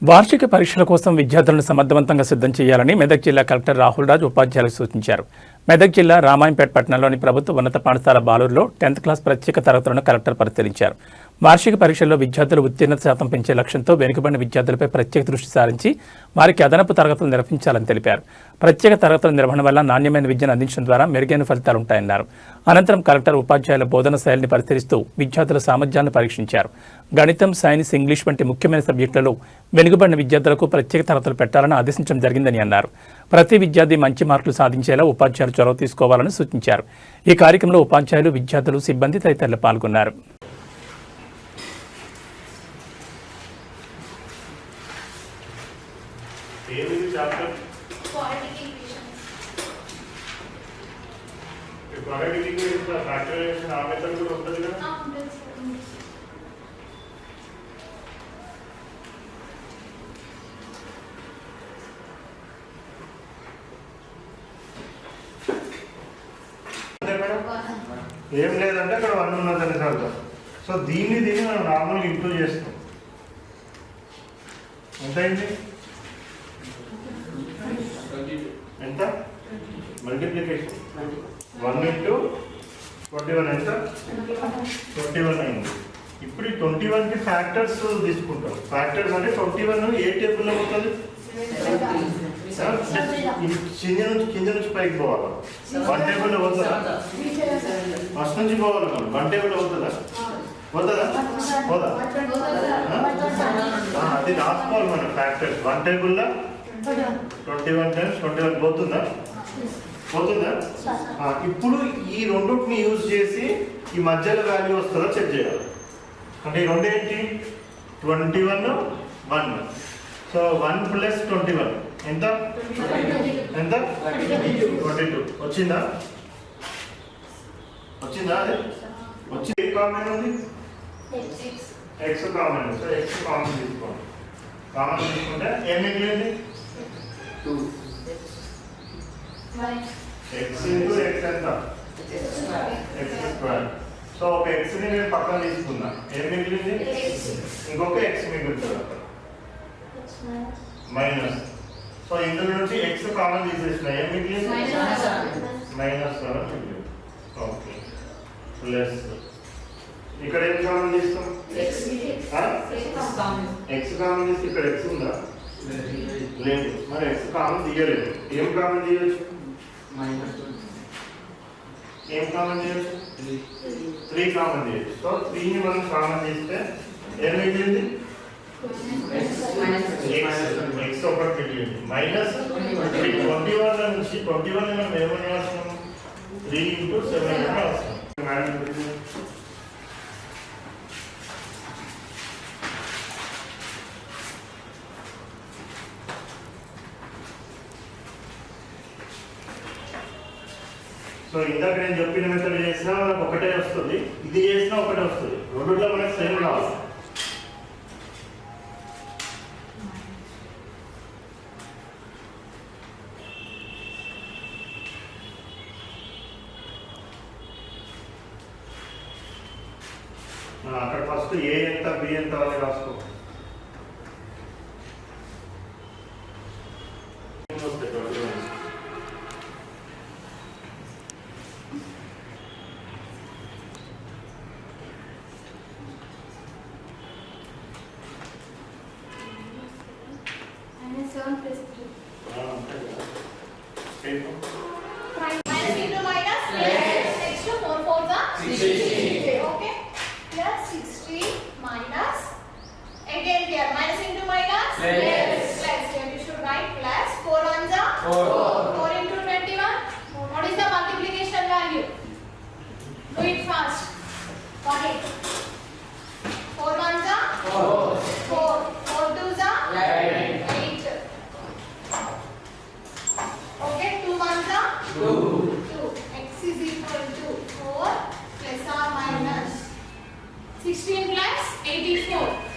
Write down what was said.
వార్షిక పరీక్షల కోసం విద్యార్థులను సమర్థవంతంగా సిద్ధం చేయాలని మెదక్ జిల్లా కలెక్టర్ రాహుల్ రాజ్ ఉపాధ్యాయులకు సూచించారు. మెదక్ జిల్లా రామాయంపేట పట్టణంలోని ప్రభుత్వ ఉన్నత పాఠశాల బాలూరులో 10th క్లాస్ ప్రత్యేక తరగతులను కలెక్టర్ పరిశీలించారు. వార్షిక పరీక్షల్లో విద్యార్థుల ఉత్తీర్ణత శాతం పెంచే లక్ష్యంతో వెనుకబడిన విద్యార్థులపై ప్రత్యేక దృష్టి సారించి వారికి అదనపు తరగతులు నిర్వహించాలని తెలిపారు. ప్రత్యేక తరగతుల నిర్వహణ వల్ల నాణ్యమైన విద్యను అందించడం ద్వారా మెరుగైన ఫలితాలు ఉంటాయన్నారు. అనంతరం కలెక్టర్ ఉపాధ్యాయుల బోధన శైలిని పరిశీలిస్తూ విద్యార్థుల సామర్థ్యాన్ని పరీక్షించారు. గణితం, సైన్స్, ఇంగ్లీష్ వంటి ముఖ్యమైన సబ్జెక్టులలో వెనుకబడిన విద్యార్థులకు ప్రత్యేక తరగతులు పెట్టాలని ఆదేశించడం జరిగిందని అన్నారు. ప్రతి విద్యార్థి మంచి మార్కులు సాధించేలా ఉపాధ్యాయులు చొరవ తీసుకోవాలని సూచించారు. ఈ కార్యక్రమంలో ఉపాధ్యాయులు, విద్యార్థులు, సిబ్బంది తదితరులు పాల్గొన్నారు. ఏం లేదంటే అక్కడ 1 ఉన్నదని అర్థం. సో దీన్ని మనం నార్మల్గా ఇంప్రూవ్ చేస్తాం. ఎంత అయింది? ఎంత మల్టిప్లికేషన్ 1 into 21 ఎంత? 21 అయింది. ఇప్పుడు ఈ 21కి ఫ్యాక్టర్స్ తీసుకుంటాం. ఫ్యాక్టర్స్ అంటే 21 ఏ టేబుల్లో పోతుంది? కింద నుంచి పైకి పోవాలి. 1 టేబుల్లో పోతుందా? ఫస్ట్ నుంచి పోవాలి. 1 టేబుల్లో పోతుందా? పోతుందా? పోదా? అది రాసుకోవాలి మన ఫ్యాక్టర్స్. 1 టేబుల్లో 21 times 21 పోతుందా? పోతుందా? ఇప్పుడు ఈ రెండుని యూజ్ చేసి ఈ మధ్యలో వాల్యూ వస్తుందో చెక్ చేయాలి. అంటే ఈ రెండు ఏంటి? 21, 1. సో 1 + 21 ఎంత? ఎంత? 22 వచ్చిందా? వచ్చిందా? అదే వచ్చి ఏ కామన్ ఉంది? X common. So X common తీసుకోండి. కామన్ తీసుకుంటే ఏం మిగిలింది? 2. ఎక్స్ ఇంటూ ఎక్స్ ఎంత? x². సో ఒక ఎక్స్ని నేను పక్కన తీసుకున్నా. ఏం మిగిలింది? ఇంకొక ఎక్స్ మిగులుతుంది అక్కడ మైనస్. సో ఇందులో నుంచి ఎక్స్ కామన్ తీసేసిన ఏం మిగిలింది? -7 మిగిలింది. ఓకే ప్లస్ ఇక్కడ ఏం కామన్ తీస్తాం? ఎక్స్ కామన్ తీస్తే ఇక్కడ ఎక్స్ ఉందా? లేదు. మరి ఎక్స్ కామన్ తీయలేదు. ఏం కామన్ తీయచ్చు? ఏం కామన్ చేయొచ్చు? 3 కామన్ చేయొచ్చు. సో 3ని మనం కామన్ చేస్తే ఏం మిగిలింది? ఎక్స్ ఒకటి మిగిలింది. మైనస్ 21 నుంచి 21 మనం ఏమని రాస్తాం? 3 into 7 అని రాస్తాం. సో ఇందాక నేను చెప్పిన మెథడ్ చేసినా మనకు ఒకటే వస్తుంది, ఇది చేసినా ఒకటే వస్తుంది. రెండులో మనకు సేమ్ రావాలి. అక్కడ ఫస్ట్ ఏ ఎంత, బి ఎంత అని రాసుకో. Minus into minus? Yes. Next to 4 4s are 16. Okay. Plus 16 minus. Again here minus into minus? Yes. Plus here you should write plus 4 1s are 4 into 21. What is the multiplication value? Do it fast. Got it? 4 1s are 4. 4 2s are 8. Okay, 2 1s are 2. X is equal to 4 plus or minus 16 plus 84.